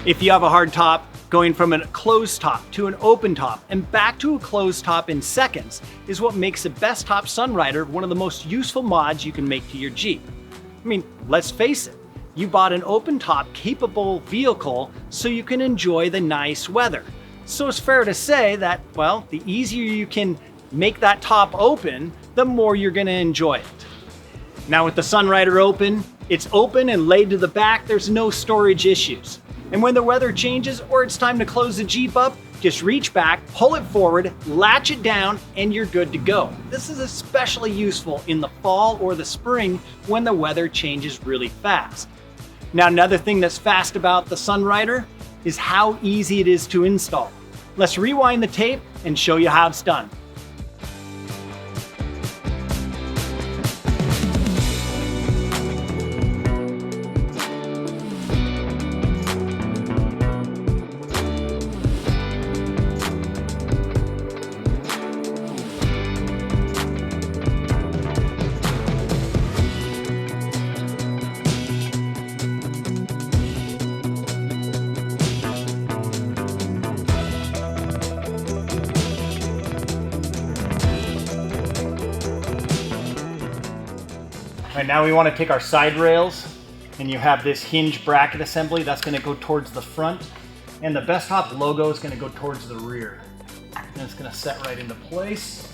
If you have a hard top, going from a closed top to an open top and back to a closed top in seconds is what makes the Bestop Sunrider one of the most useful mods you can make to your Jeep. I mean, let's face it, you bought an open top capable vehicle so you can enjoy the nice weather. So it's fair to say that, well, the easier you can make that top open, the more you're gonna enjoy it. Now with the Sunrider open, it's open and laid to the back, there's no storage issues. And when the weather changes or it's time to close the Jeep up, just reach back, pull it forward, latch it down, and you're good to go. This is especially useful in the fall or the spring when the weather changes really fast. Now, another thing that's fast about the Sunrider is how easy it is to install. Let's rewind the tape and show you how it's done. All right, now we want to take our side rails, and you have this hinge bracket assembly that's going to go towards the front, and the Bestop logo is going to go towards the rear. And it's going to set right into place.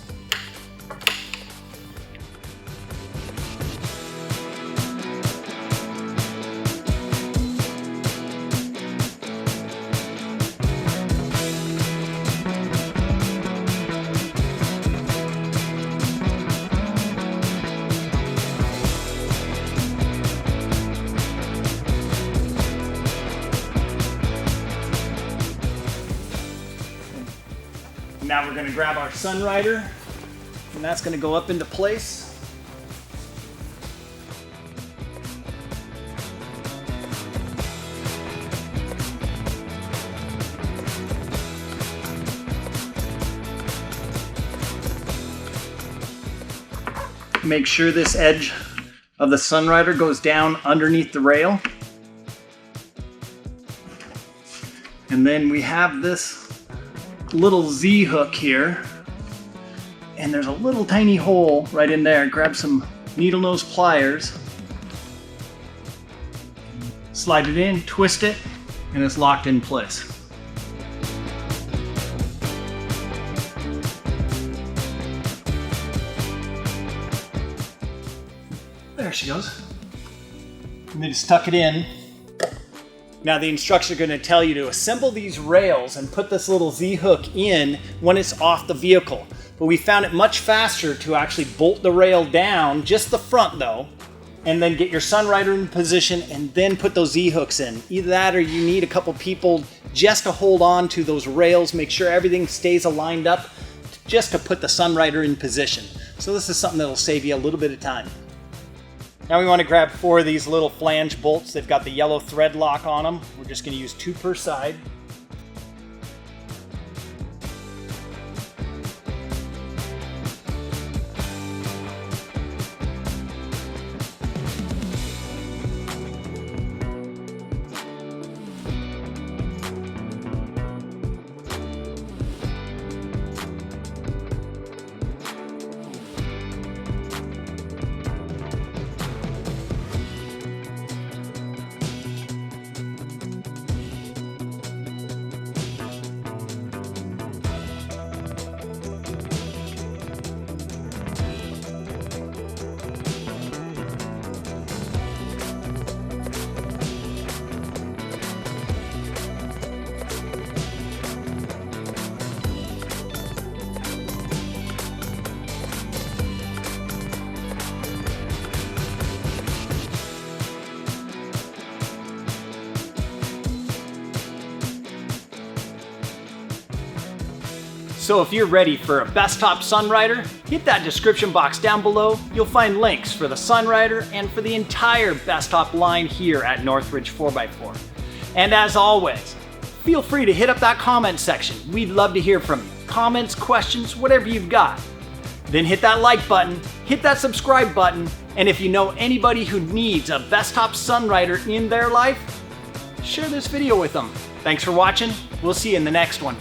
Now we're going to grab our Sunrider, and that's going to go up into place. Make sure this edge of the Sunrider goes down underneath the rail. And then we have this little Z hook here, and there's a little tiny hole right in there. Grab some needle nose pliers, slide it in, twist it, and it's locked in place. There she goes. And then just tuck it in. Now the instructions are going to tell you to assemble these rails and put this little Z-hook in when it's off the vehicle. But we found it much faster to actually bolt the rail down, just the front though, and then get your Sunrider in position and then put those Z-hooks in. Either that or you need a couple people just to hold on to those rails, make sure everything stays aligned up, just to put the Sunrider in position. So this is something that'll save you a little bit of time. Now we want to grab 4 of these little flange bolts. They've got the yellow thread lock on them. We're just going to use 2 per side. So if you're ready for a Bestop Sunrider, hit that description box down below. You'll find links for the Sunrider and for the entire Bestop line here at Northridge 4x4. And as always, feel free to hit up that comment section. We'd love to hear from you. Comments, questions, whatever you've got. Then hit that like button, hit that subscribe button, and if you know anybody who needs a Bestop Sunrider in their life, share this video with them. Thanks for watching. We'll see you in the next one.